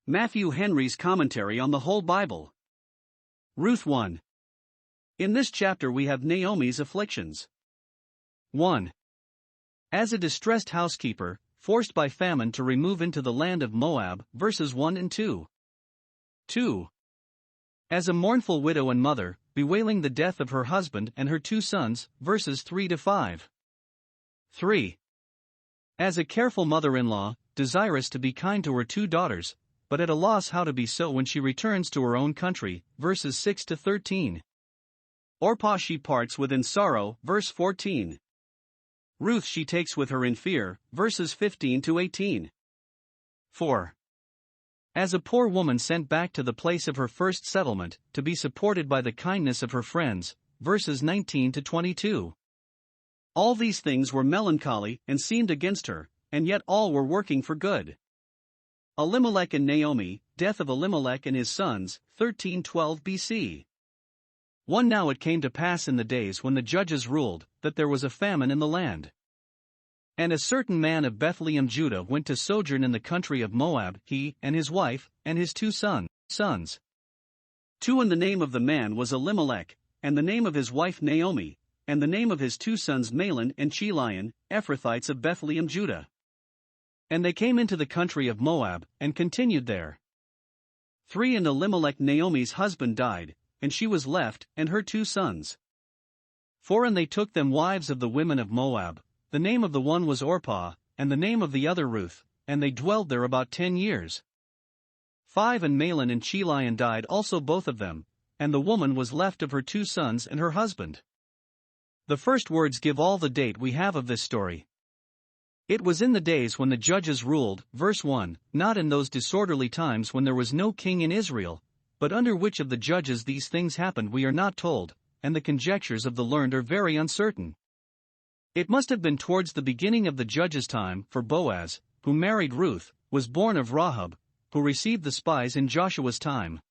Matthew Henry's Commentary on the Whole Bible. Ruth 1. In this chapter we have Naomi's afflictions. 1. As a distressed housekeeper, forced by famine to remove into the land of Moab, verses 1 and 2. 2. As a mournful widow and mother, bewailing the death of her husband and her 2 sons, verses 3 to 5. 3. As a careful mother-in-law, desirous to be kind to her 2 daughters, but at a loss how to be so when she returns to her own country, verses 6 to 13. Orpah she parts with in sorrow, verse 14. Ruth she takes with her in fear, verses 15 to 18. 4. As a poor woman sent back to the place of her first settlement, to be supported by the kindness of her friends, verses 19 to 22. All these things were melancholy and seemed against her, and yet all were working for good. Elimelech and Naomi, death of Elimelech and his sons, 1312 BC. 1. Now it came to pass in the days when the judges ruled, that there was a famine in the land. And a certain man of Bethlehem Judah went to sojourn in the country of Moab, he, and his wife, and his 2 sons. 2. And the name of the man was Elimelech, and the name of his wife Naomi, and the name of his 2 sons Mahlon and Chilion, Ephrathites of Bethlehem Judah. And they came into the country of Moab, and continued there. 3. And Elimelech Naomi's husband died, and she was left, and her 2 sons. 4. And they took them wives of the women of Moab, the name of the one was Orpah, and the name of the other Ruth, and they dwelled there about 10 years. 5. And Mahlon and Chilion died also both of them, and the woman was left of her 2 sons and her husband. The first words give all the date we have of this story. It was in the days when the judges ruled, verse 1, not in those disorderly times when there was no king in Israel, but under which of the judges these things happened we are not told, and the conjectures of the learned are very uncertain. It must have been towards the beginning of the judges' time, for Boaz, who married Ruth, was born of Rahab, who received the spies in Joshua's time.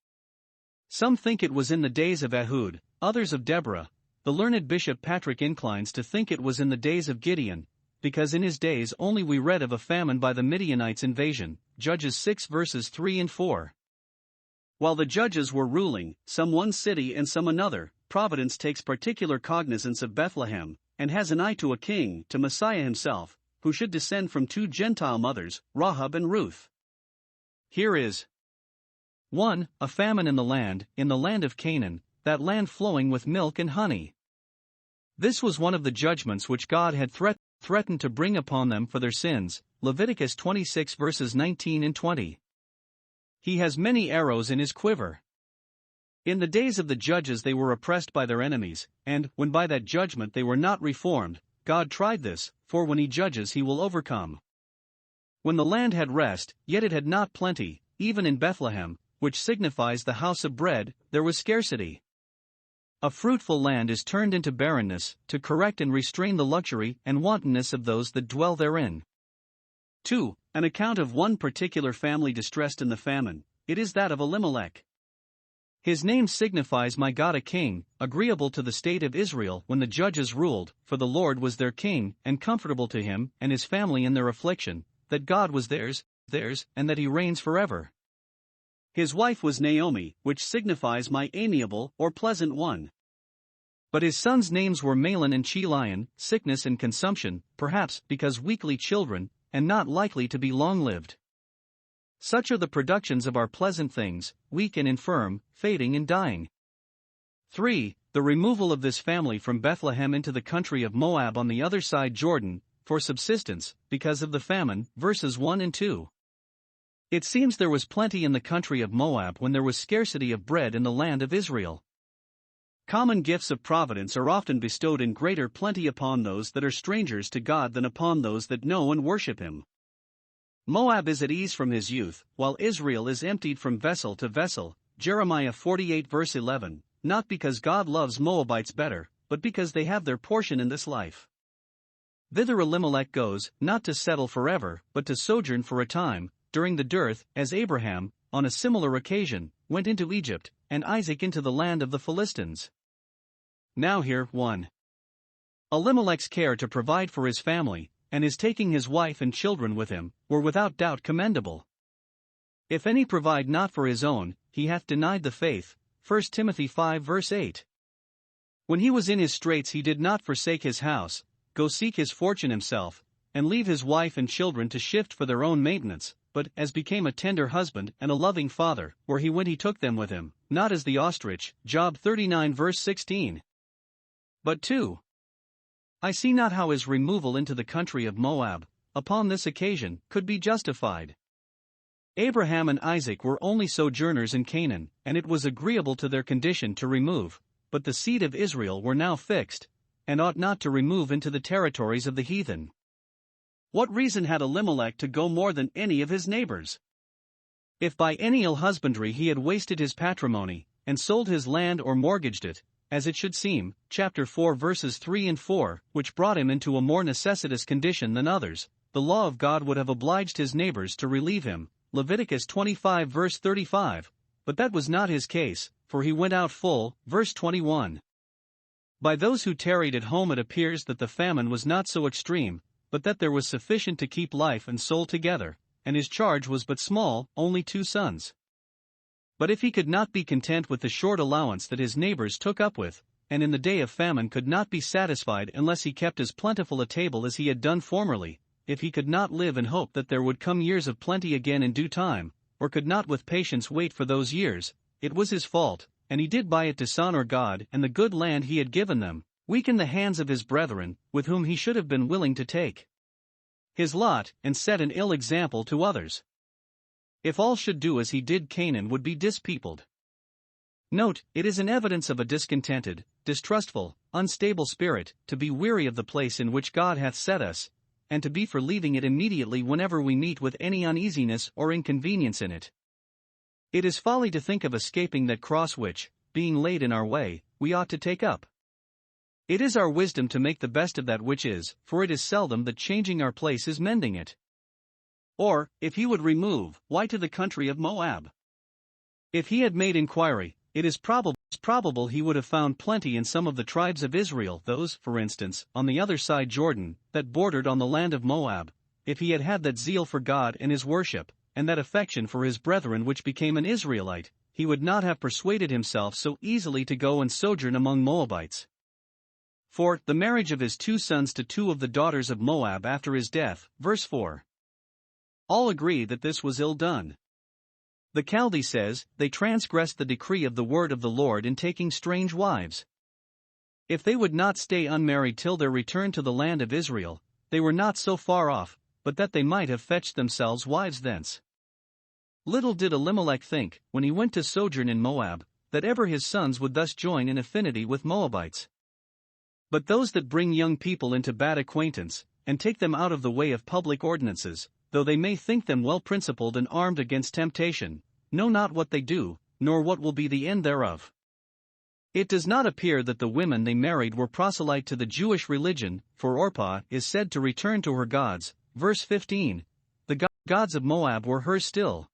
Some think it was in the days of Ehud, others of Deborah. The learned Bishop Patrick inclines to think it was in the days of Gideon, because in his days only we read of a famine by the Midianites' invasion, Judges 6 verses 3 and 4. While the judges were ruling, some one city and some another, Providence takes particular cognizance of Bethlehem, and has an eye to a king, to Messiah himself, who should descend from 2 Gentile mothers, Rahab and Ruth. Here is 1. A famine in the land of Kanan, that land flowing with milk and honey. This was one of the judgments which God had threatened to bring upon them for their sins, Leviticus 26 verses 19 and 20. He has many arrows in his quiver. In the days of the judges they were oppressed by their enemies, and, when by that judgment they were not reformed, God tried this, for when he judges he will overcome. When the land had rest, yet it had not plenty, even in Bethlehem, which signifies the house of bread, there was scarcity. A fruitful land is turned into barrenness, to correct and restrain the luxury and wantonness of those that dwell therein. 2. An account of one particular family distressed in the famine, it is that of Elimelech. His name signifies my God a king, agreeable to the state of Israel when the judges ruled, for the Lord was their king, and comfortable to him and his family in their affliction, that God was theirs, and that he reigns forever. His wife was Naomi, which signifies my amiable or pleasant one. But his sons' names were Mahlon and Chilion, sickness and consumption, perhaps because weakly children, and not likely to be long-lived. Such are the productions of our pleasant things, weak and infirm, fading and dying. 3. The removal of this family from Bethlehem into the country of Moab on the other side Jordan, for subsistence, because of the famine, verses 1 and 2. It seems there was plenty in the country of Moab when there was scarcity of bread in the land of Israel. Common gifts of providence are often bestowed in greater plenty upon those that are strangers to God than upon those that know and worship him. Moab is at ease from his youth, while Israel is emptied from vessel to vessel, Jeremiah 48 verse 11, not because God loves Moabites better, but because they have their portion in this life. Thither Elimelech goes, not to settle forever, but to sojourn for a time, during the dearth, as Abraham, on a similar occasion, went into Egypt, and Isaac into the land of the Philistines. Now here, 1. Elimelech's care to provide for his family, and his taking his wife and children with him, were without doubt commendable. If any provide not for his own, he hath denied the faith. 1 Timothy 5 verse 8. When he was in his straits he did not forsake his house, go seek his fortune himself, and leave his wife and children to shift for their own maintenance, but, as became a tender husband and a loving father, where he went he took them with him, not as the ostrich. Job 39 verse 16. But 2. I see not how his removal into the country of Moab, upon this occasion, could be justified. Abraham and Isaac were only sojourners in Canaan, and it was agreeable to their condition to remove, but the seed of Israel were now fixed, and ought not to remove into the territories of the heathen. What reason had Elimelech to go more than any of his neighbors? If by any ill husbandry he had wasted his patrimony, and sold his land or mortgaged it, as it should seem, chapter 4 verses 3 and 4, which brought him into a more necessitous condition than others, the law of God would have obliged his neighbors to relieve him, Leviticus 25 verse 35, but that was not his case, for he went out full, verse 21. By those who tarried at home it appears that the famine was not so extreme, but that there was sufficient to keep life and soul together, and his charge was but small, only 2 sons. But if he could not be content with the short allowance that his neighbors took up with, and in the day of famine could not be satisfied unless he kept as plentiful a table as he had done formerly, if he could not live in hope that there would come years of plenty again in due time, or could not with patience wait for those years, it was his fault, and he did by it dishonor God and the good land he had given them, weaken the hands of his brethren, with whom he should have been willing to take his lot, and set an ill example to others. If all should do as he did, Canaan would be dispeopled. Note, it is an evidence of a discontented, distrustful, unstable spirit, to be weary of the place in which God hath set us, and to be for leaving it immediately whenever we meet with any uneasiness or inconvenience in it. It is folly to think of escaping that cross which, being laid in our way, we ought to take up. It is our wisdom to make the best of that which is, for it is seldom that changing our place is mending it. Or, if he would remove, why to the country of Moab? If he had made inquiry, it is probable he would have found plenty in some of the tribes of Israel, those, for instance, on the other side Jordan, that bordered on the land of Moab, if he had had that zeal for God and his worship, and that affection for his brethren which became an Israelite, he would not have persuaded himself so easily to go and sojourn among Moabites. For, the marriage of his 2 sons to 2 of the daughters of Moab after his death, verse 4. All agree that this was ill done. The Chaldee says, they transgressed the decree of the word of the Lord in taking strange wives. If they would not stay unmarried till their return to the land of Israel, they were not so far off, but that they might have fetched themselves wives thence. Little did Elimelech think, when he went to sojourn in Moab, that ever his sons would thus join in affinity with Moabites. But those that bring young people into bad acquaintance, and take them out of the way of public ordinances, though they may think them well principled and armed against temptation, know not what they do, nor what will be the end thereof. It does not appear that the women they married were proselyte to the Jewish religion, for Orpah is said to return to her gods, verse 15, the gods of Moab were hers still.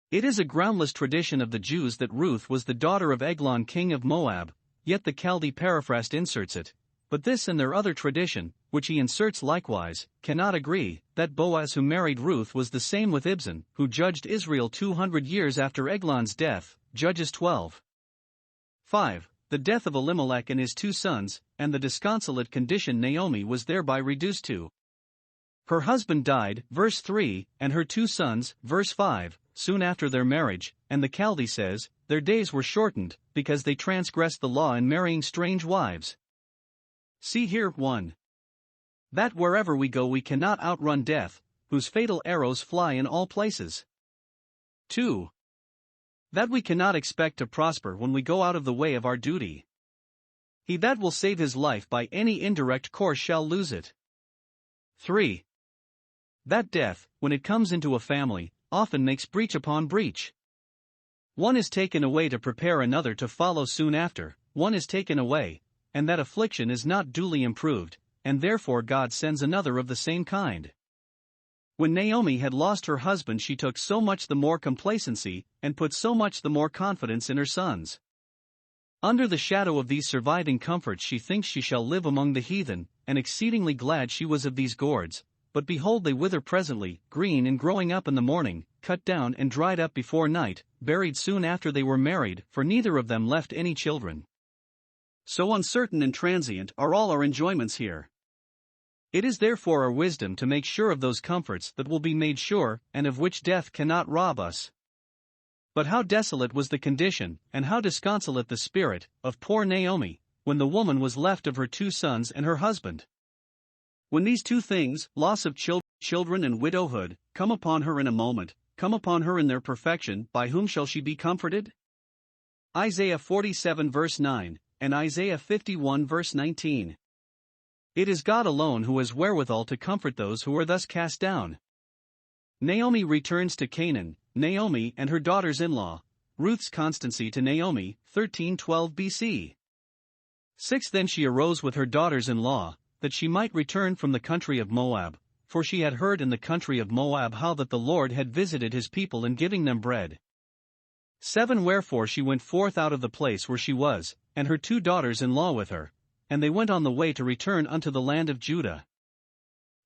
It is a groundless tradition of the Jews that Ruth was the daughter of Eglon king of Moab, yet the Chaldee paraphrased inserts it, but this and their other tradition, which he inserts likewise, cannot agree, that Boaz who married Ruth was the same with Ibzan, who judged Israel 200 years after Eglon's death, Judges 12. 5. The death of Elimelech and his 2 sons, and the disconsolate condition Naomi was thereby reduced to. Her husband died, verse 3, and her 2 sons, verse 5, soon after their marriage, and the Chaldee says, their days were shortened, because they transgressed the law in marrying strange wives. See here, 1. That wherever we go we cannot outrun death, whose fatal arrows fly in all places. 2. That we cannot expect to prosper when we go out of the way of our duty. He that will save his life by any indirect course shall lose it. 3. That death, when it comes into a family, often makes breach upon breach. One is taken away to prepare another to follow soon after, one is taken away, and that affliction is not duly improved, and therefore God sends another of the same kind. When Naomi had lost her husband she took so much the more complacency, and put so much the more confidence in her sons. Under the shadow of these surviving comforts she thinks she shall live among the heathen, and exceedingly glad she was of these gourds, but behold they wither presently, green and growing up in the morning, cut down and dried up before night, buried soon after they were married, for neither of them left any children. So uncertain and transient are all our enjoyments here. It is therefore our wisdom to make sure of those comforts that will be made sure, and of which death cannot rob us. But how desolate was the condition, and how disconsolate the spirit, of poor Naomi, when the woman was left of her 2 sons and her husband. When these 2 things, loss of children and widowhood, come upon her in a moment, come upon her in their perfection, by whom shall she be comforted? Isaiah 47 verse 9, and Isaiah 51 verse 19. It is God alone who has wherewithal to comfort those who are thus cast down. Naomi returns to Kanan, Naomi and her daughters-in-law, Ruth's constancy to Naomi, 1312 BC. 6 Then she arose with her daughters-in-law, that she might return from the country of Moab, for she had heard in the country of Moab how that the Lord had visited his people in giving them bread. 7 Wherefore she went forth out of the place where she was, and her 2 daughters-in-law with her, and they went on the way to return unto the land of Judah.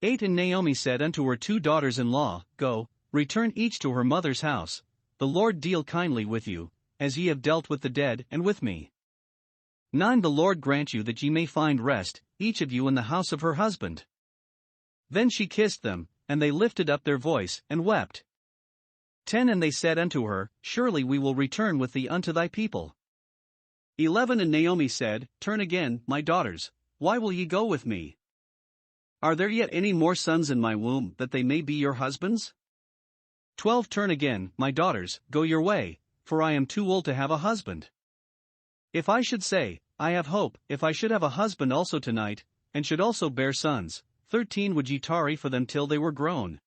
8 And Naomi said unto her 2 daughters-in-law, Go, return each to her mother's house, the Lord deal kindly with you, as ye have dealt with the dead and with me. 9 The Lord grant you that ye may find rest, each of you in the house of her husband. Then she kissed them, and they lifted up their voice, and wept. 10 And they said unto her, Surely we will return with thee unto thy people. 11 And Naomi said, Turn again, my daughters, why will ye go with me? Are there yet any more sons in my womb, that they may be your husbands? 12 Turn again, my daughters, go your way, for I am too old to have a husband. If I should say, I have hope, if I should have a husband also tonight, and should also bear sons, 13 Would ye tarry for them till they were grown?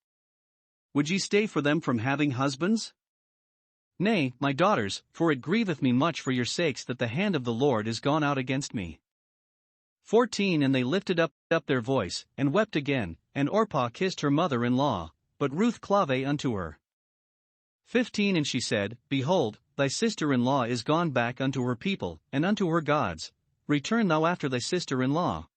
Would ye stay for them from having husbands? Nay, my daughters, for it grieveth me much for your sakes that the hand of the Lord is gone out against me. 14 And they lifted up their voice, and wept again, and Orpah kissed her mother-in-law, but Ruth clave unto her. 15 And she said, Behold, thy sister-in-law is gone back unto her people, and unto her gods, return thou after thy sister-in-law.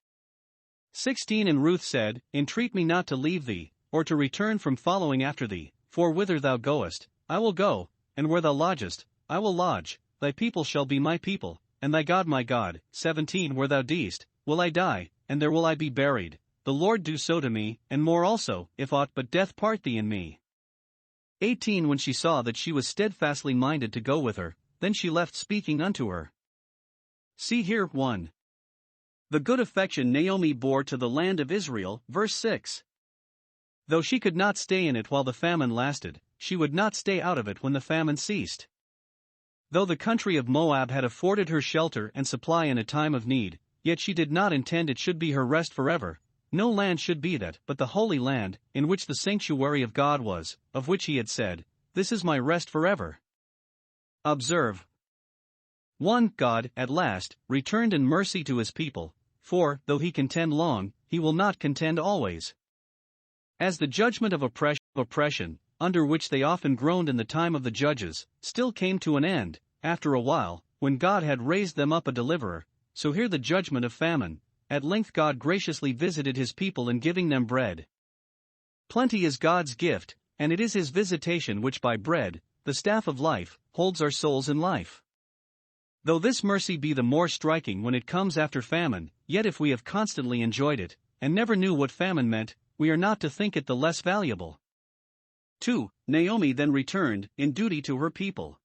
16 And Ruth said, Entreat me not to leave thee, or to return from following after thee, for whither thou goest, I will go, and where thou lodgest, I will lodge, thy people shall be my people, and thy God my God. 17 Where thou deest, will I die, and there will I be buried, the Lord do so to me, and more also, if aught but death part thee and me. 18 When she saw that she was steadfastly minded to go with her, then she left speaking unto her. See here, 1. The good affection Naomi bore to the land of Israel, verse 6. Though she could not stay in it while the famine lasted, she would not stay out of it when the famine ceased. Though the country of Moab had afforded her shelter and supply in a time of need, yet she did not intend it should be her rest forever. No land should be that, but the holy land, in which the sanctuary of God was, of which he had said, This is my rest forever. Observe. 1. God, at last, returned in mercy to his people, for, though he contend long, he will not contend always. As the judgment of oppression, under which they often groaned in the time of the judges, still came to an end, after a while, when God had raised them up a deliverer, so here the judgment of famine, at length God graciously visited his people in giving them bread. Plenty is God's gift, and it is his visitation which by bread, the staff of life, holds our souls in life. Though this mercy be the more striking when it comes after famine, yet if we have constantly enjoyed it, and never knew what famine meant, we are not to think it the less valuable. 2. Naomi then returned, in duty to her people.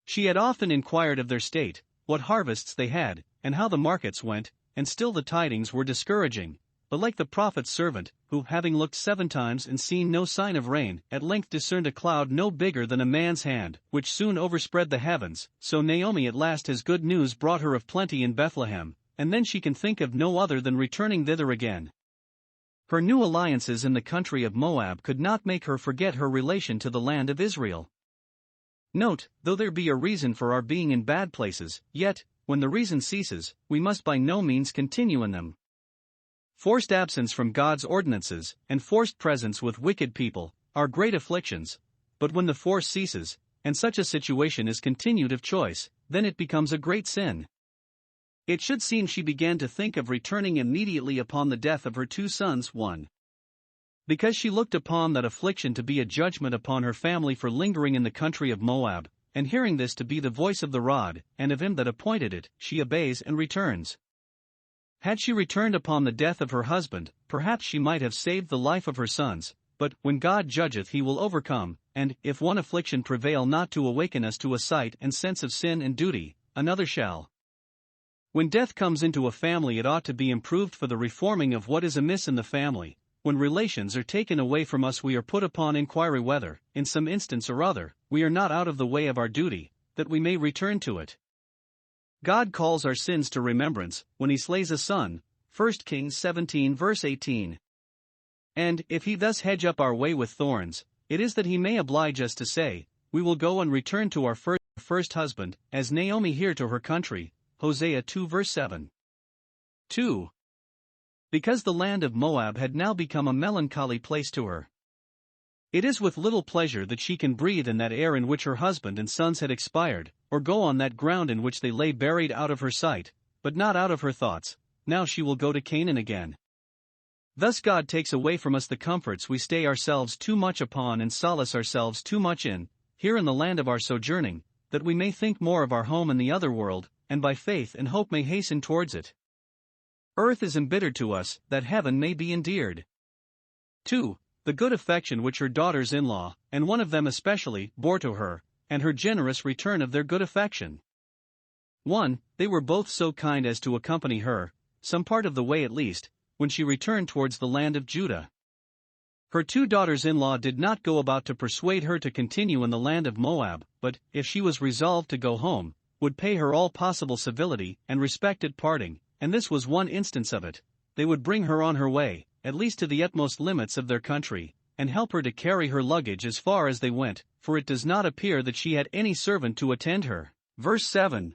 She had often inquired of their state, what harvests they had, and how the markets went, and still the tidings were discouraging. But like the prophet's servant, who, having looked 7 times and seen no sign of rain, at length discerned a cloud no bigger than a man's hand, which soon overspread the heavens, so Naomi at last has good news brought her of plenty in Bethlehem, and then she can think of no other than returning thither again. Her new alliances in the country of Moab could not make her forget her relation to the land of Israel. Note, though there be a reason for our being in bad places, yet, when the reason ceases, we must by no means continue in them. Forced absence from God's ordinances, and forced presence with wicked people, are great afflictions, but when the force ceases, and such a situation is continued of choice, then it becomes a great sin. It should seem she began to think of returning immediately upon the death of her 2 sons. 1. Because she looked upon that affliction to be a judgment upon her family for lingering in the country of Moab, and hearing this to be the voice of the rod, and of him that appointed it, she obeys and returns. Had she returned upon the death of her husband, perhaps she might have saved the life of her sons, but when God judgeth he will overcome, and, if one affliction prevail not to awaken us to a sight and sense of sin and duty, another shall. When death comes into a family it ought to be improved for the reforming of what is amiss in the family. When relations are taken away from us we are put upon inquiry whether, in some instance or other, we are not out of the way of our duty, that we may return to it. God calls our sins to remembrance, when he slays a son, 1 Kings 17 verse 18. And, if he thus hedge up our way with thorns, it is that he may oblige us to say, we will go and return to our first husband, as Naomi here to her country, Hosea 2 verse 7. 2. Because the land of Moab had now become a melancholy place to her. It is with little pleasure that she can breathe in that air in which her husband and sons had expired, or go on that ground in which they lay buried out of her sight, but not out of her thoughts. Now she will go to Canaan again. Thus God takes away from us the comforts we stay ourselves too much upon and solace ourselves too much in, here in the land of our sojourning, that we may think more of our home in the other world, and by faith and hope may hasten towards it. Earth is embittered to us, that heaven may be endeared. 2. The good affection which her daughters-in-law, and one of them especially, bore to her, and her generous return of their good affection. 1. They were both so kind as to accompany her, some part of the way at least, when she returned towards the land of Judah. Her 2 daughters-in-law did not go about to persuade her to continue in the land of Moab, but, if she was resolved to go home, would pay her all possible civility and respect at parting. And this was one instance of it. They would bring her on her way, at least to the utmost limits of their country, and help her to carry her luggage as far as they went, for it does not appear that she had any servant to attend her. Verse 7.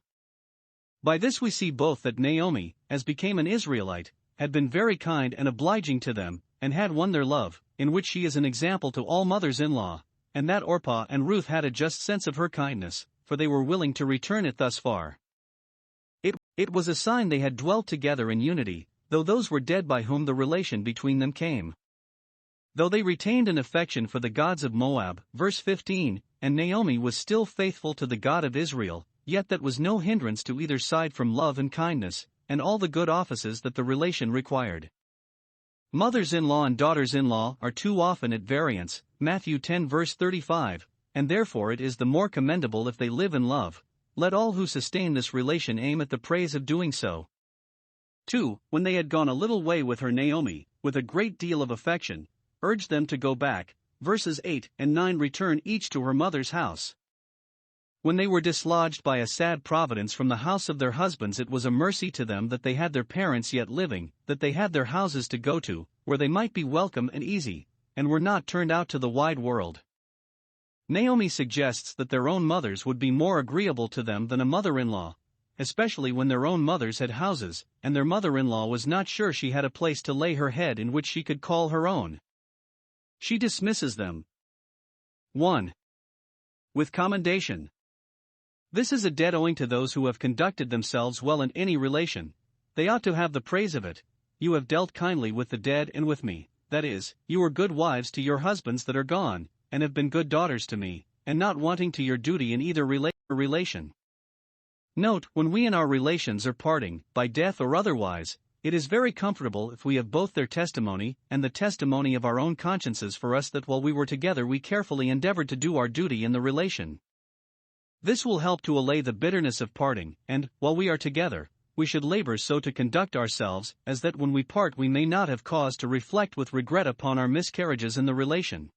By this we see both that Naomi, as became an Israelite, had been very kind and obliging to them, and had won their love, in which she is an example to all mothers-in-law, and that Orpah and Ruth had a just sense of her kindness, for they were willing to return it thus far. It was a sign they had dwelt together in unity, though those were dead by whom the relation between them came. Though they retained an affection for the gods of Moab, verse 15, and Naomi was still faithful to the God of Israel, yet that was no hindrance to either side from love and kindness, and all the good offices that the relation required. Mothers-in-law and daughters-in-law are too often at variance, Matthew 10 verse 35, and therefore it is the more commendable if they live in love. Let all who sustain this relation aim at the praise of doing so. 2. When they had gone a little way with her Naomi, with a great deal of affection, urged them to go back, verses 8 and 9 return each to her mother's house. When they were dislodged by a sad providence from the house of their husbands it was a mercy to them that they had their parents yet living, that they had their houses to go to, where they might be welcome and easy, and were not turned out to the wide world. Naomi suggests that their own mothers would be more agreeable to them than a mother-in-law, especially when their own mothers had houses, and their mother-in-law was not sure she had a place to lay her head in which she could call her own. She dismisses them. 1. With commendation. This is a debt owing to those who have conducted themselves well in any relation. They ought to have the praise of it. You have dealt kindly with the dead and with me, that is, you are good wives to your husbands that are gone, and have been good daughters to me, and not wanting to your duty in either relation. Note, when we in our relations are parting, by death or otherwise, it is very comfortable if we have both their testimony and the testimony of our own consciences for us that while we were together we carefully endeavored to do our duty in the relation. This will help to allay the bitterness of parting, and, while we are together, we should labor so to conduct ourselves as that when we part we may not have cause to reflect with regret upon our miscarriages in the relation.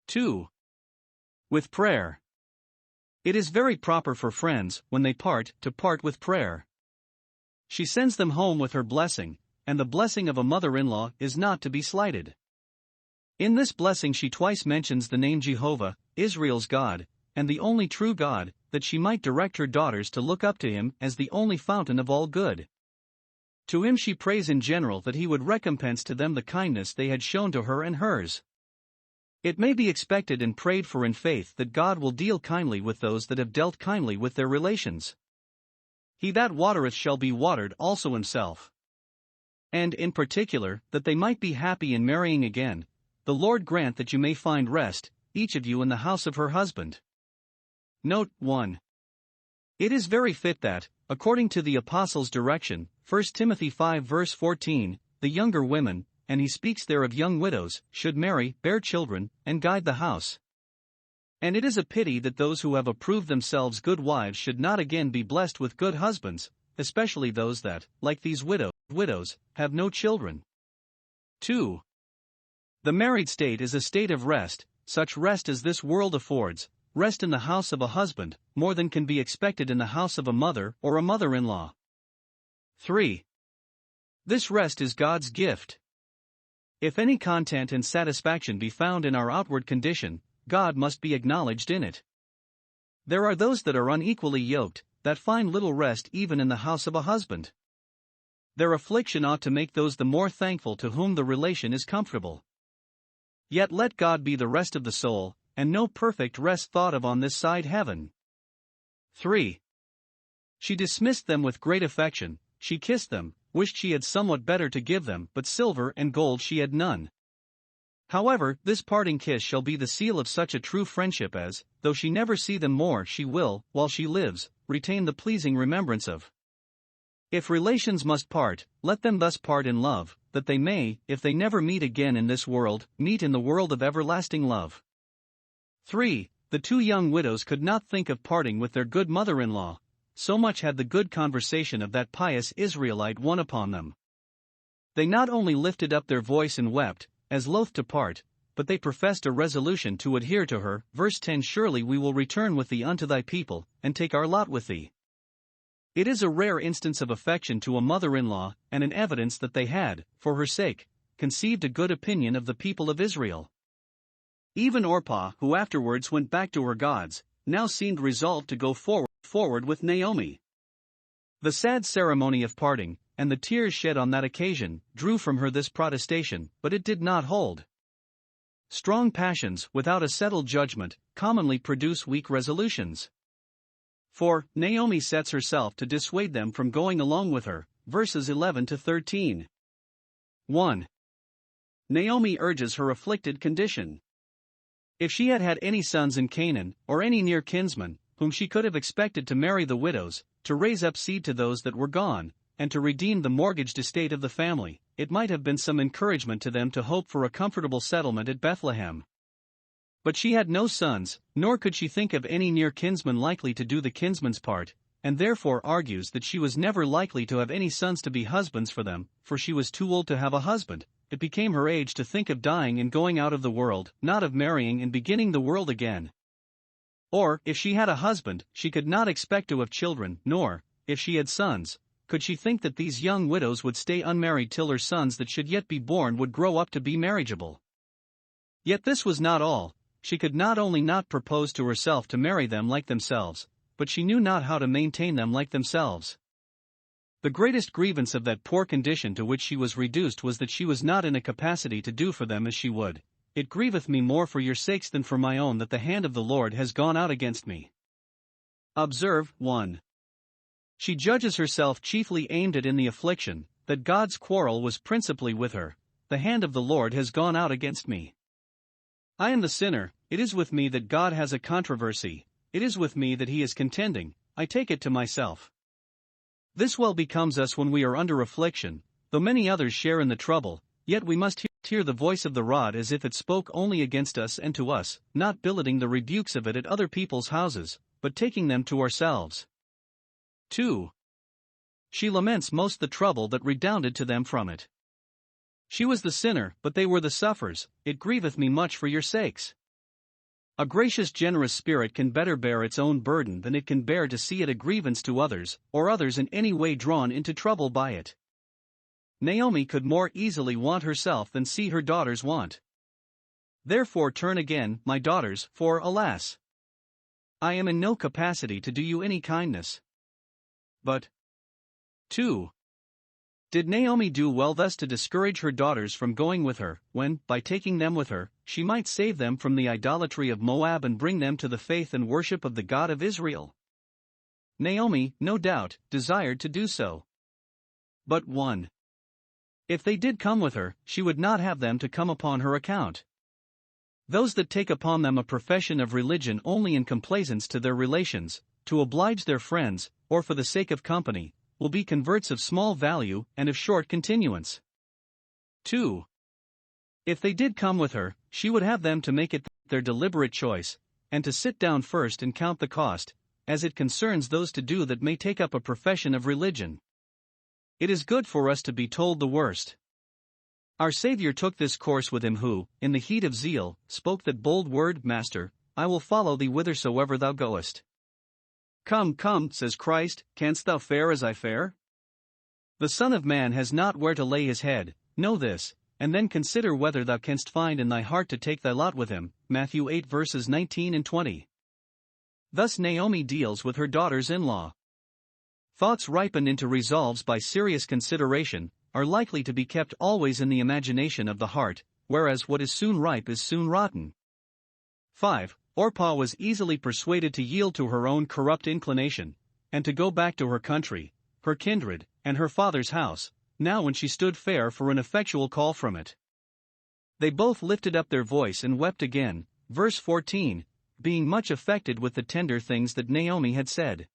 2. With prayer. It is very proper for friends, when they part, to part with prayer. She sends them home with her blessing, and the blessing of a mother-in-law is not to be slighted. In this blessing she twice mentions the name Jehovah, Israel's God, and the only true God, that she might direct her daughters to look up to him as the only fountain of all good. To him she prays in general that he would recompense to them the kindness they had shown to her and hers. It may be expected and prayed for in faith that God will deal kindly with those that have dealt kindly with their relations. He that watereth shall be watered also himself. And in particular, that they might be happy in marrying again, the Lord grant that you may find rest, each of you in the house of her husband. Note 1. It is very fit that, according to the Apostle's direction, 1 Timothy 5 verse 14, the younger women, and he speaks there of young widows, should marry, bear children, and guide the house. And it is a pity that those who have approved themselves good wives should not again be blessed with good husbands, especially those that, like these widows, have no children. 2. The married state is a state of rest, such rest as this world affords, rest in the house of a husband, more than can be expected in the house of a mother or a mother-in-law. 3. This rest is God's gift. If any content and satisfaction be found in our outward condition, God must be acknowledged in it. There are those that are unequally yoked, that find little rest even in the house of a husband. Their affliction ought to make those the more thankful to whom the relation is comfortable. Yet let God be the rest of the soul, and no perfect rest thought of on this side heaven. 3. She dismissed them with great affection, she kissed them, wished she had somewhat better to give them, but silver and gold she had none. However, this parting kiss shall be the seal of such a true friendship as, though she never see them more, she will, while she lives, retain the pleasing remembrance of. If relations must part, let them thus part in love, that they may, if they never meet again in this world, meet in the world of everlasting love. 3. The two young widows could not think of parting with their good mother-in-law, so much had the good conversation of that pious Israelite won upon them. They not only lifted up their voice and wept, as loath to part, but they professed a resolution to adhere to her. Verse 10. Surely we will return with thee unto thy people, and take our lot with thee. It is a rare instance of affection to a mother-in-law, and an evidence that they had, for her sake, conceived a good opinion of the people of Israel. Even Orpah, who afterwards went back to her gods, now seemed resolved to go forward with Naomi. The sad ceremony of parting, and the tears shed on that occasion, drew from her this protestation, but it did not hold. Strong passions, without a settled judgment, commonly produce weak resolutions. For, Naomi sets herself to dissuade them from going along with her, verses 11 to 13. 1. Naomi urges her afflicted condition. If she had had any sons in Canaan, or any near kinsmen, whom she could have expected to marry the widows, to raise up seed to those that were gone, and to redeem the mortgaged estate of the family, it might have been some encouragement to them to hope for a comfortable settlement at Bethlehem. But she had no sons, nor could she think of any near kinsman likely to do the kinsman's part, and therefore argues that she was never likely to have any sons to be husbands for them, for she was too old to have a husband. It became her age to think of dying and going out of the world, not of marrying and beginning the world again. Or, if she had a husband, she could not expect to have children, nor, if she had sons, could she think that these young widows would stay unmarried till her sons that should yet be born would grow up to be marriageable. Yet this was not all. She could not only not propose to herself to marry them like themselves, but she knew not how to maintain them like themselves. The greatest grievance of that poor condition to which she was reduced was that she was not in a capacity to do for them as she would. It grieveth me more for your sakes than for my own that the hand of the Lord has gone out against me. Observe, 1. She judges herself chiefly aimed at in the affliction, that God's quarrel was principally with her. The hand of the Lord has gone out against me. I am the sinner, it is with me that God has a controversy, it is with me that he is contending, I take it to myself. This well becomes us when we are under affliction, though many others share in the trouble, yet we must hear the voice of the rod as if it spoke only against us and to us, not billeting the rebukes of it at other people's houses, but taking them to ourselves. 2. She laments most the trouble that redounded to them from it. She was the sinner, but they were the sufferers. It grieveth me much for your sakes. A gracious, generous spirit can better bear its own burden than it can bear to see it a grievance to others, or others in any way drawn into trouble by it. Naomi could more easily want herself than see her daughters want. Therefore turn again, my daughters, for, alas, I am in no capacity to do you any kindness. But 2. Did Naomi do well thus to discourage her daughters from going with her, when, by taking them with her, she might save them from the idolatry of Moab and bring them to the faith and worship of the God of Israel? Naomi, no doubt, desired to do so. But 1. If they did come with her, she would not have them to come upon her account. Those that take upon them a profession of religion only in complaisance to their relations, to oblige their friends, or for the sake of company, will be converts of small value and of short continuance. 2. If they did come with her, she would have them to make it their deliberate choice, and to sit down first and count the cost, as it concerns those to do that may take up a profession of religion. It is good for us to be told the worst. Our Savior took this course with him who, in the heat of zeal, spoke that bold word, Master, I will follow thee whithersoever thou goest. Come, come, says Christ, canst thou fare as I fare? The Son of Man has not where to lay his head, know this, and then consider whether thou canst find in thy heart to take thy lot with him. Matthew 8 verses 19 and 20. Thus Naomi deals with her daughters-in-law. Thoughts ripened into resolves by serious consideration are likely to be kept always in the imagination of the heart, whereas what is soon ripe is soon rotten. 5. Orpah was easily persuaded to yield to her own corrupt inclination, and to go back to her country, her kindred, and her father's house, now when she stood fair for an effectual call from it. They both lifted up their voice and wept again, verse 14, being much affected with the tender things that Naomi had said.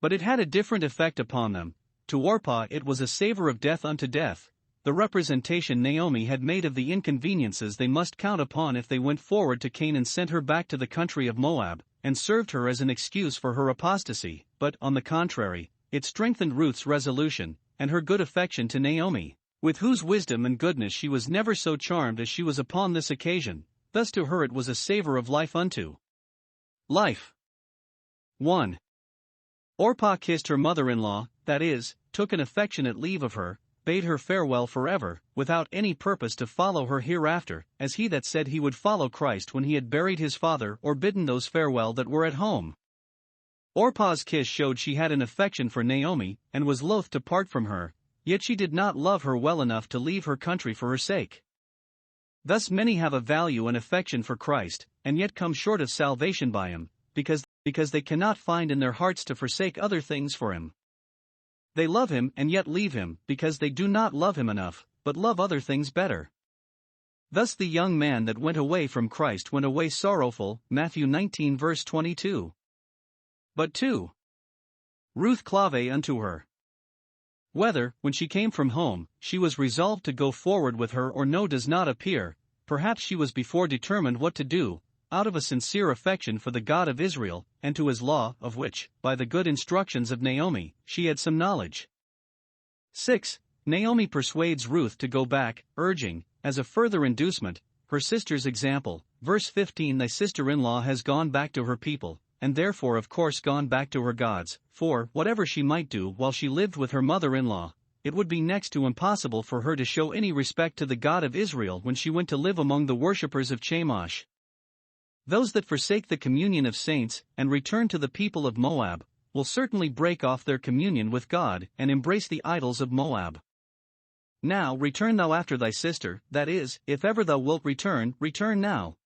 But it had a different effect upon them. To Orpah it was a savor of death unto death, the representation Naomi had made of the inconveniences they must count upon if they went forward to Canaan sent her back to the country of Moab, and served her as an excuse for her apostasy, but, on the contrary, it strengthened Ruth's resolution, and her good affection to Naomi, with whose wisdom and goodness she was never so charmed as she was upon this occasion. Thus to her it was a savor of life unto life. 1. Orpah kissed her mother-in-law, that is, took an affectionate leave of her, bade her farewell forever, without any purpose to follow her hereafter, as he that said he would follow Christ when he had buried his father or bidden those farewell that were at home. Orpah's kiss showed she had an affection for Naomi, and was loath to part from her, yet she did not love her well enough to leave her country for her sake. Thus many have a value and affection for Christ, and yet come short of salvation by him, because they cannot find in their hearts to forsake other things for him. They love him and yet leave him, because they do not love him enough, but love other things better. Thus the young man that went away from Christ went away sorrowful, Matthew 19 verse 22. But 2. Ruth clave unto her. Whether, when she came from home, she was resolved to go forward with her or no does not appear, perhaps she was before determined what to do, out of a sincere affection for the God of Israel, and to his law, of which, by the good instructions of Naomi, she had some knowledge. 6. Naomi persuades Ruth to go back, urging, as a further inducement, her sister's example. Verse 15. Thy sister-in-law has gone back to her people, and therefore of course gone back to her gods, for, whatever she might do while she lived with her mother-in-law, it would be next to impossible for her to show any respect to the God of Israel when she went to live among the worshippers of Chemosh. Those that forsake the communion of saints, and return to the people of Moab, will certainly break off their communion with God, and embrace the idols of Moab. Now return thou after thy sister, that is, if ever thou wilt return, return now.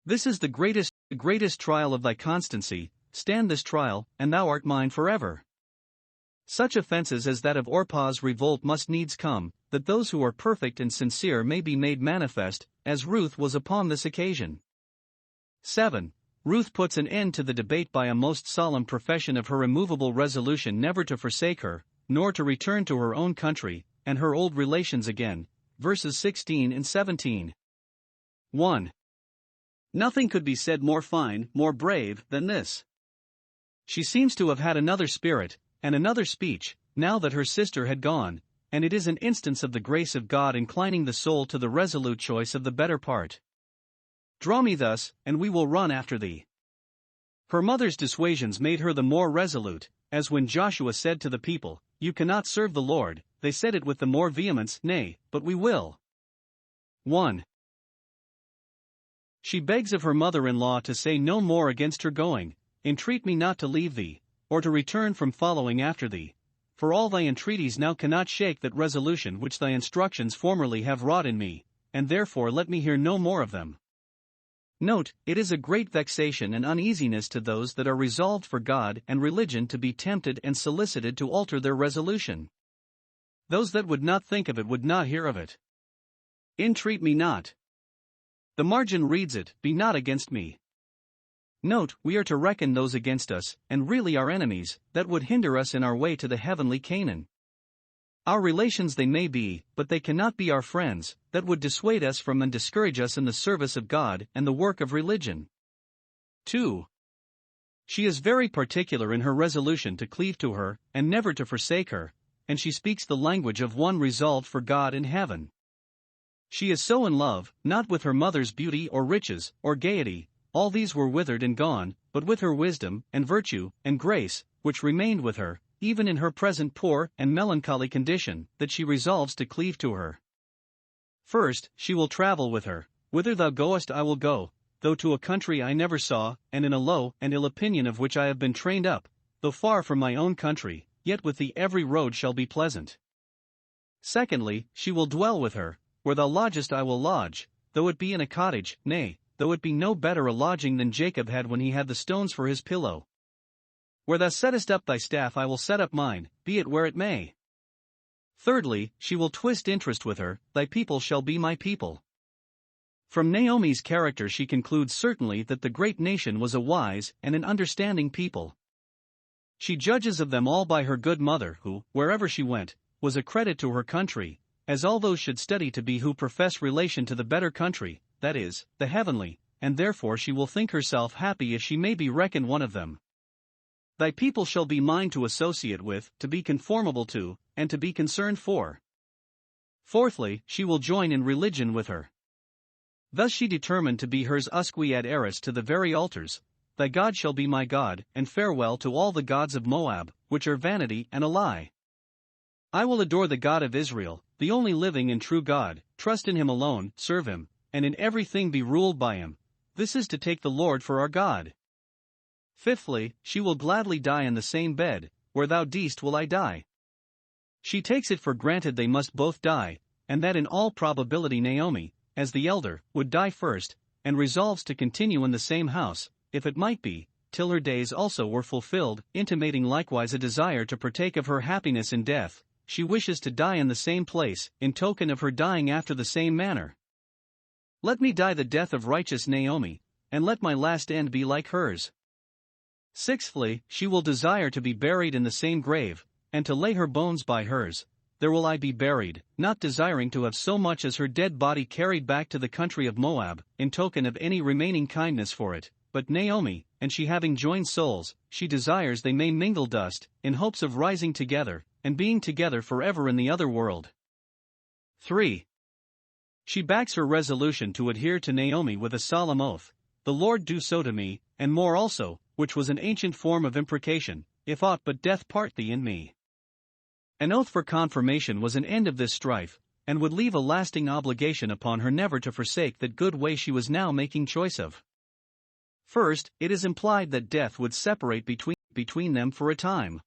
This is the greatest trial of thy constancy, stand this trial, and thou art mine forever. Such offenses as that of Orpah's revolt must needs come, that those who are perfect and sincere may be made manifest, as Ruth was upon this occasion. 7. Ruth puts an end to the debate by a most solemn profession of her immovable resolution never to forsake her, nor to return to her own country, and her old relations again. Verses 16 and 17. 1. Nothing could be said more fine, more brave, than this. She seems to have had another spirit, and another speech, now that her sister had gone, and it is an instance of the grace of God inclining the soul to the resolute choice of the better part. Draw me thus, and we will run after thee. Her mother's dissuasions made her the more resolute, as when Joshua said to the people, You cannot serve the Lord, they said it with the more vehemence, Nay, but we will. 1. She begs of her mother-in-law to say no more against her going, Entreat me not to leave thee, or to return from following after thee, for all thy entreaties now cannot shake that resolution which thy instructions formerly have wrought in me, and therefore let me hear no more of them. Note, it is a great vexation and uneasiness to those that are resolved for God and religion to be tempted and solicited to alter their resolution. Those that would not think of it would not hear of it. Entreat me not. The margin reads it, "Be not against me." Note, we are to reckon those against us, and really our enemies, that would hinder us in our way to the heavenly Canaan. Our relations they may be, but they cannot be our friends, that would dissuade us from and discourage us in the service of God and the work of religion. 2. She is very particular in her resolution to cleave to her, and never to forsake her, and she speaks the language of one resolved for God in heaven. She is so in love, not with her mother's beauty or riches, or gaiety, all these were withered and gone, but with her wisdom, and virtue, and grace, which remained with her, even in her present poor and melancholy condition, that she resolves to cleave to her. First, she will travel with her. "Whither thou goest I will go, though to a country I never saw, and in a low and ill opinion of which I have been trained up, though far from my own country, yet with thee every road shall be pleasant." Secondly, she will dwell with her. "Where thou lodgest I will lodge, though it be in a cottage, nay, though it be no better a lodging than Jacob had when he had the stones for his pillow. Where thou settest up thy staff I will set up mine, be it where it may." Thirdly, she will twist interest with her. "Thy people shall be my people." From Naomi's character she concludes certainly that the great nation was a wise and an understanding people. She judges of them all by her good mother who, wherever she went, was a credit to her country, as all those should study to be who profess relation to the better country, that is, the heavenly, and therefore she will think herself happy if she may be reckoned one of them. Thy people shall be mine to associate with, to be conformable to, and to be concerned for. Fourthly, she will join in religion with her. Thus she determined to be hers usque ad eris to the very altars. "Thy God shall be my God, and farewell to all the gods of Moab, which are vanity and a lie. I will adore the God of Israel, the only living and true God, trust in him alone, serve him, and in everything be ruled by him. This is to take the Lord for our God." Fifthly, she will gladly die in the same bed. "Where thou deest will I die." She takes it for granted they must both die, and that in all probability Naomi, as the elder, would die first, and resolves to continue in the same house, if it might be, till her days also were fulfilled, intimating likewise a desire to partake of her happiness in death. She wishes to die in the same place, in token of her dying after the same manner. "Let me die the death of righteous Naomi, and let my last end be like hers." Sixthly, she will desire to be buried in the same grave, and to lay her bones by hers. "There will I be buried," not desiring to have so much as her dead body carried back to the country of Moab, in token of any remaining kindness for it, but Naomi, and she having joined souls, she desires they may mingle dust, in hopes of rising together, and being together forever in the other world. 3. She backs her resolution to adhere to Naomi with a solemn oath. "The Lord do so to me, and more also," which was an ancient form of imprecation, "if aught but death part thee and me." An oath for confirmation was an end of this strife, and would leave a lasting obligation upon her never to forsake that good way she was now making choice of. First, it is implied that death would separate between them for a time.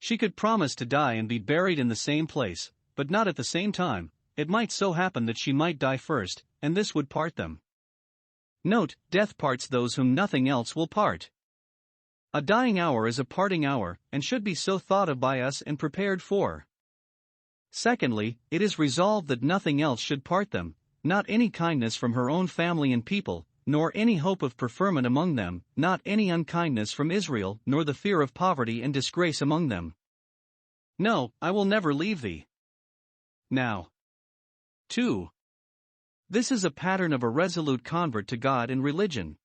She could promise to die and be buried in the same place, but not at the same time. It might so happen that she might die first, and this would part them. Note, death parts those whom nothing else will part. A dying hour is a parting hour, and should be so thought of by us and prepared for. Secondly, it is resolved that nothing else should part them, not any kindness from her own family and people, nor any hope of preferment among them, not any unkindness from Israel, nor the fear of poverty and disgrace among them. "No, I will never leave thee." Now. 2. This is a pattern of a resolute convert to God and religion.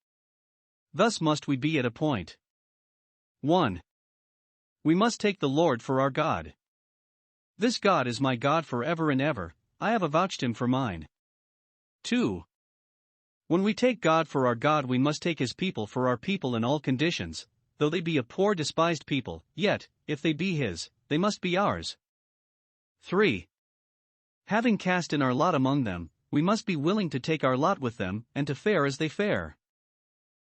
Thus must we be at a point. 1. We must take the Lord for our God. "This God is my God forever and ever, I have avouched him for mine." 2. When we take God for our God we must take his people for our people in all conditions, though they be a poor despised people, yet, if they be his, they must be ours. 3. Having cast in our lot among them, we must be willing to take our lot with them, and to fare as they fare.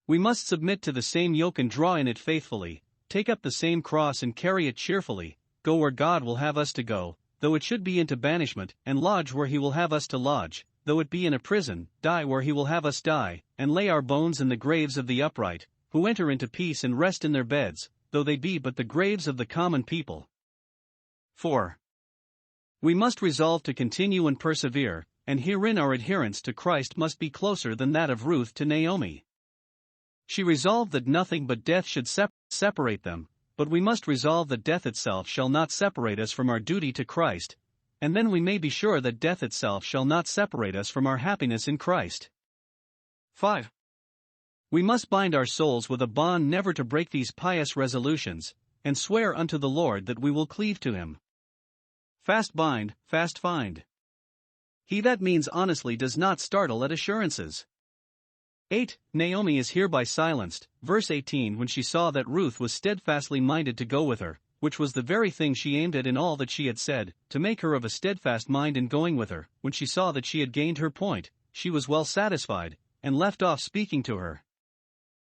We must submit to the same yoke and draw in it faithfully, take up the same cross and carry it cheerfully, go where God will have us to go, though it should be into banishment, and lodge where he will have us to lodge, though it be in a prison, die where he will have us die, and lay our bones in the graves of the upright, who enter into peace and rest in their beds, though they be but the graves of the common people. 4. We must resolve to continue and persevere, and herein our adherence to Christ must be closer than that of Ruth to Naomi. She resolved that nothing but death should separate them, but we must resolve that death itself shall not separate us from our duty to Christ, and then we may be sure that death itself shall not separate us from our happiness in Christ. 5. We must bind our souls with a bond never to break these pious resolutions, and swear unto the Lord that we will cleave to him. Fast bind, fast find. He that means honestly does not startle at assurances. 8. Naomi is hereby silenced, verse 18, when she saw that Ruth was steadfastly minded to go with her, which was the very thing she aimed at in all that she had said, to make her of a steadfast mind in going with her. When she saw that she had gained her point, she was well satisfied, and left off speaking to her.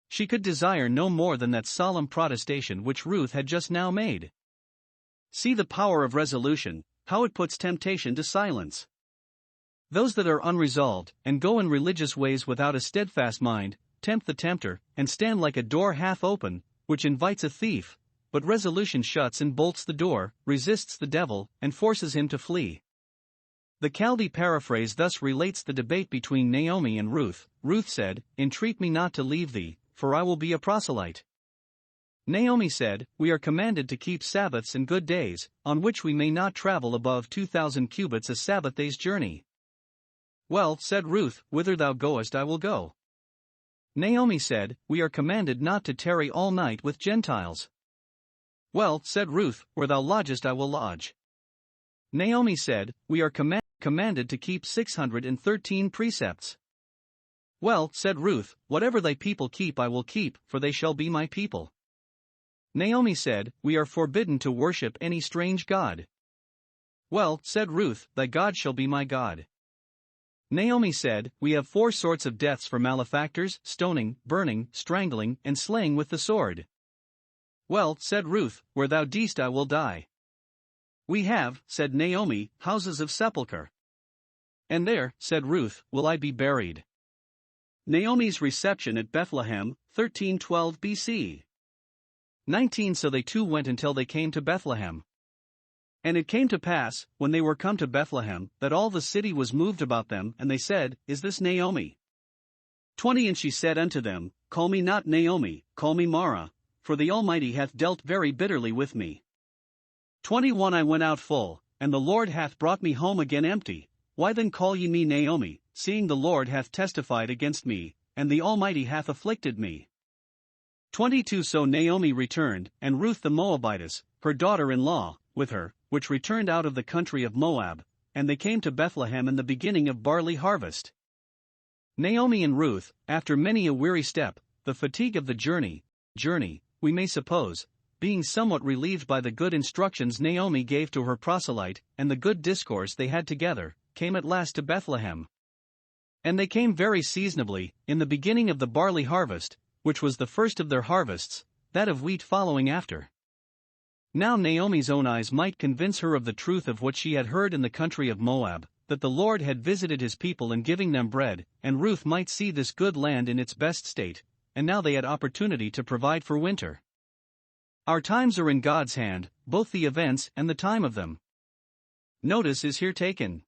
She could desire no more than that solemn protestation which Ruth had just now made. See the power of resolution, how it puts temptation to silence. Those that are unresolved, and go in religious ways without a steadfast mind, tempt the tempter, and stand like a door half open, which invites a thief, but resolution shuts and bolts the door, resists the devil, and forces him to flee. The Chaldee paraphrase thus relates the debate between Naomi and Ruth. Ruth said, "Entreat me not to leave thee, for I will be a proselyte." Naomi said, "We are commanded to keep Sabbaths and good days, on which we may not travel above 2,000 cubits a Sabbath day's journey." "Well," said Ruth, "whither thou goest I will go." Naomi said, "We are commanded not to tarry all night with Gentiles." "Well," said Ruth, "where thou lodgest I will lodge." Naomi said, "We are commanded to keep 613 precepts." "Well," said Ruth, "whatever thy people keep I will keep, for they shall be my people." Naomi said, "We are forbidden to worship any strange god." "Well," said Ruth, "thy God shall be my God." Naomi said, "We have 4 sorts of deaths for malefactors: stoning, burning, strangling, and slaying with the sword." "Well," said Ruth, "where thou deest I will die." "We have," said Naomi, "houses of sepulchre." "And there," said Ruth, "will I be buried." Naomi's reception at Bethlehem, 1312 BC. 19 So they two went until they came to Bethlehem. And it came to pass, when they were come to Bethlehem, that all the city was moved about them, and they said, "Is this Naomi?" 20 And she said unto them, "Call me not Naomi, call me Mara, for the Almighty hath dealt very bitterly with me. 21 I went out full, and the Lord hath brought me home again empty. Why then call ye me Naomi, seeing the Lord hath testified against me, and the Almighty hath afflicted me?" 22 So Naomi returned, and Ruth the Moabitess, her daughter-in-law, with her, which returned out of the country of Moab, and they came to Bethlehem in the beginning of barley harvest. Naomi and Ruth, after many a weary step, the fatigue of the journey, we may suppose, being somewhat relieved by the good instructions Naomi gave to her proselyte, and the good discourse they had together, came at last to Bethlehem. And they came very seasonably, in the beginning of the barley harvest, which was the first of their harvests, that of wheat following after. Now Naomi's own eyes might convince her of the truth of what she had heard in the country of Moab, that the Lord had visited his people in giving them bread, and Ruth might see this good land in its best state, and now they had opportunity to provide for winter. Our times are in God's hand, both the events and the time of them. Notice is here taken.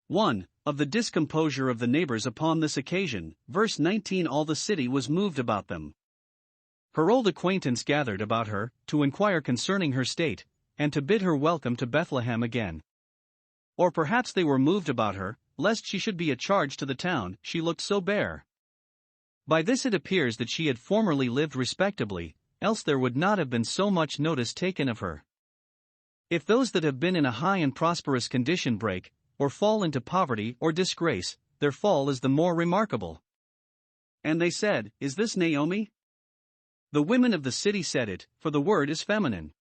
1. Of the discomposure of the neighbors upon this occasion, verse 19 All the city was moved about them. Her old acquaintance gathered about her, to inquire concerning her state, and to bid her welcome to Bethlehem again. Or perhaps they were moved about her, lest she should be a charge to the town, she looked so bare. By this it appears that she had formerly lived respectably, else there would not have been so much notice taken of her. If those that have been in a high and prosperous condition break, or fall into poverty or disgrace, their fall is the more remarkable. And they said, "Is this Naomi?" The women of the city said it, for the word is feminine.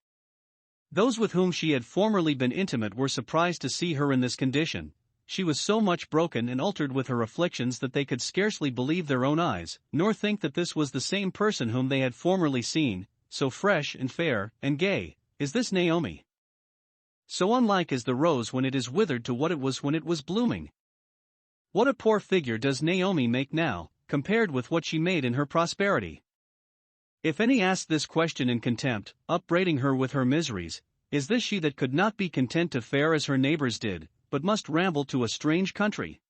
Those with whom she had formerly been intimate were surprised to see her in this condition. She was so much broken and altered with her afflictions that they could scarcely believe their own eyes, nor think that this was the same person whom they had formerly seen, so fresh and fair and gay. "Is this Naomi?" So unlike is the rose when it is withered to what it was when it was blooming. What a poor figure does Naomi make now, compared with what she made in her prosperity. If any asked this question in contempt, upbraiding her with her miseries, "Is this she that could not be content to fare as her neighbors did, but must ramble to a strange country.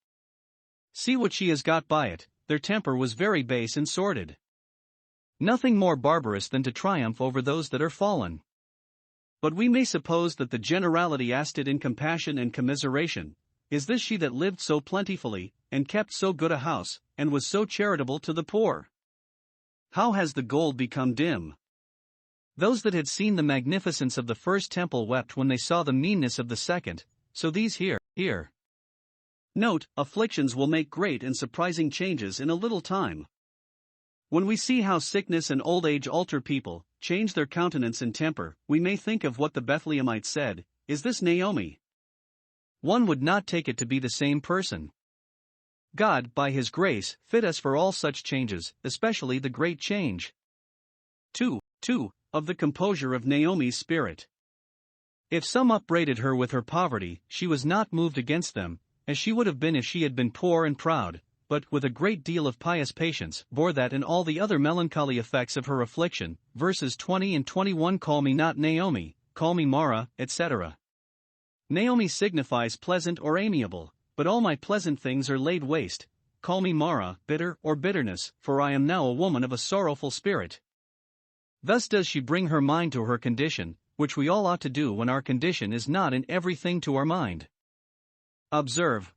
See what she has got by it. Their temper was very base and sordid. Nothing more barbarous than to triumph over those that are fallen. But we may suppose that the generality acted in compassion and commiseration. Is this she that lived so plentifully, and kept so good a house, and was so charitable to the poor? How has the gold become dim? Those that had seen the magnificence of the first temple wept when they saw the meanness of the second, so these here. Note, afflictions will make great and surprising changes in a little time. When we see how sickness and old age alter people, change their countenance and temper, we may think of what the Bethlehemites said, "Is this Naomi?" One would not take it to be the same person. God, by His grace, fit us for all such changes, especially the great change. 2. Of the composure of Naomi's spirit. If some upbraided her with her poverty, she was not moved against them, as she would have been if she had been poor and proud, but, with a great deal of pious patience, bore that and all the other melancholy effects of her affliction. Verses 20 and 21 call me not Naomi, call me Mara, etc. Naomi signifies pleasant or amiable, but all my pleasant things are laid waste. Call me Mara, bitter or bitterness, for I am now a woman of a sorrowful spirit. Thus does she bring her mind to her condition, which we all ought to do when our condition is not in everything to our mind. Observe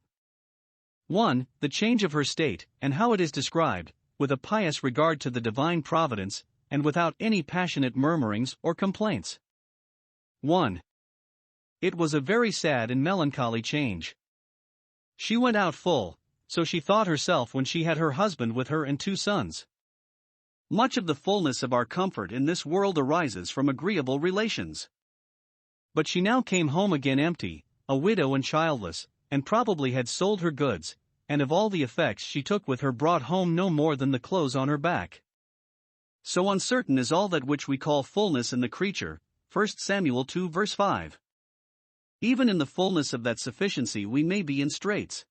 1. The change of her state, and how it is described, with a pious regard to the divine providence, and without any passionate murmurings or complaints. 1. It was a very sad and melancholy change. She went out full, so she thought herself when she had her husband with her and 2 sons. Much of the fullness of our comfort in this world arises from agreeable relations. But she now came home again empty, a widow and childless, and probably had sold her goods, and of all the effects she took with her brought home no more than the clothes on her back. So uncertain is all that which we call fullness in the creature. 1 Samuel 2 verse 5. Even in the fullness of that sufficiency we may be in straits.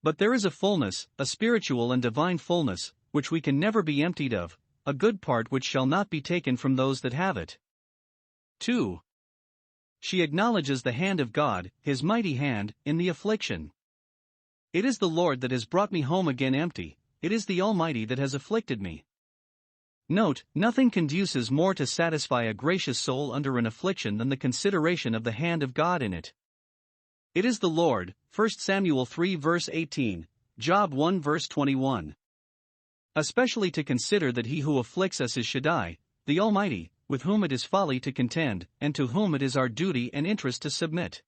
But there is a fullness, a spiritual and divine fullness, which we can never be emptied of, a good part which shall not be taken from those that have it. 2. She acknowledges the hand of God, His mighty hand, in the affliction. It is the Lord that has brought me home again empty, it is the Almighty that has afflicted me. Note, nothing conduces more to satisfy a gracious soul under an affliction than the consideration of the hand of God in it. It is the Lord, 1 Samuel 3 verse 18, Job 1 verse 21. Especially to consider that He who afflicts us is Shaddai, the Almighty, with whom it is folly to contend, and to whom it is our duty and interest to submit.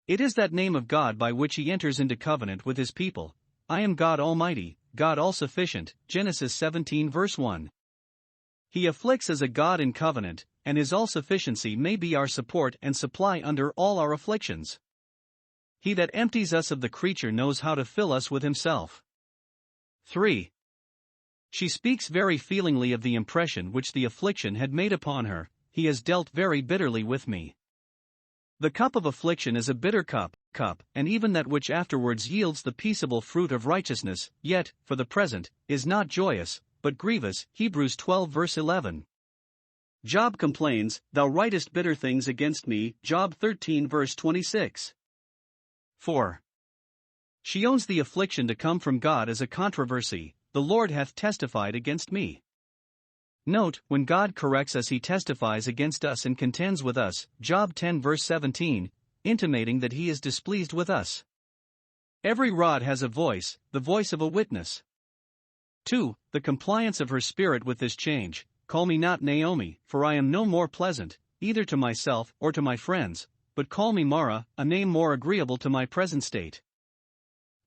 It is that name of God by which He enters into covenant with His people. I am God Almighty, God all-sufficient, Genesis 17 verse 1. He afflicts as a God in covenant, and His all-sufficiency may be our support and supply under all our afflictions. He that empties us of the creature knows how to fill us with Himself. 3. She speaks very feelingly of the impression which the affliction had made upon her. He has dealt very bitterly with me. The cup of affliction is a bitter cup, and even that which afterwards yields the peaceable fruit of righteousness, yet, for the present, is not joyous, but grievous. Hebrews 12 verse 11. Job complains, "Thou writest bitter things against me." Job 13 verse 26. 4. She owns the affliction to come from God as a controversy. The Lord hath testified against me. Note, when God corrects us He testifies against us and contends with us, Job 10 verse 17, intimating that He is displeased with us. Every rod has a voice, the voice of a witness. 2. The compliance of her spirit with this change. Call me not Naomi, for I am no more pleasant, either to myself or to my friends, but call me Mara, a name more agreeable to my present state.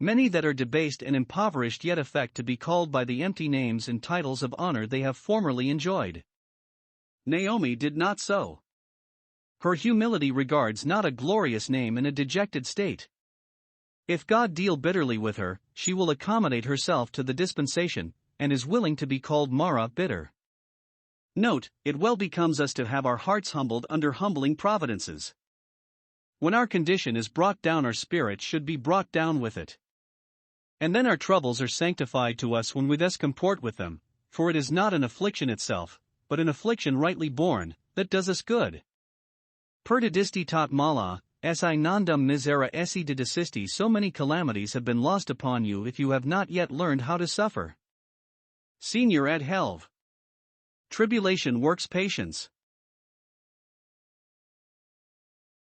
Many that are debased and impoverished yet affect to be called by the empty names and titles of honor they have formerly enjoyed. Naomi did not so. Her humility regards not a glorious name in a dejected state. If God deal bitterly with her, she will accommodate herself to the dispensation, and is willing to be called Mara, bitter. Note, it well becomes us to have our hearts humbled under humbling providences. When our condition is brought down, our spirit should be brought down with it. And then our troubles are sanctified to us when we thus comport with them, for it is not an affliction itself, but an affliction rightly borne, that does us good. Perdidisti tot mala, Si nondum misera esse didicisti, so many calamities have been lost upon you if you have not yet learned how to suffer. Senior ad helve. Tribulation works patience.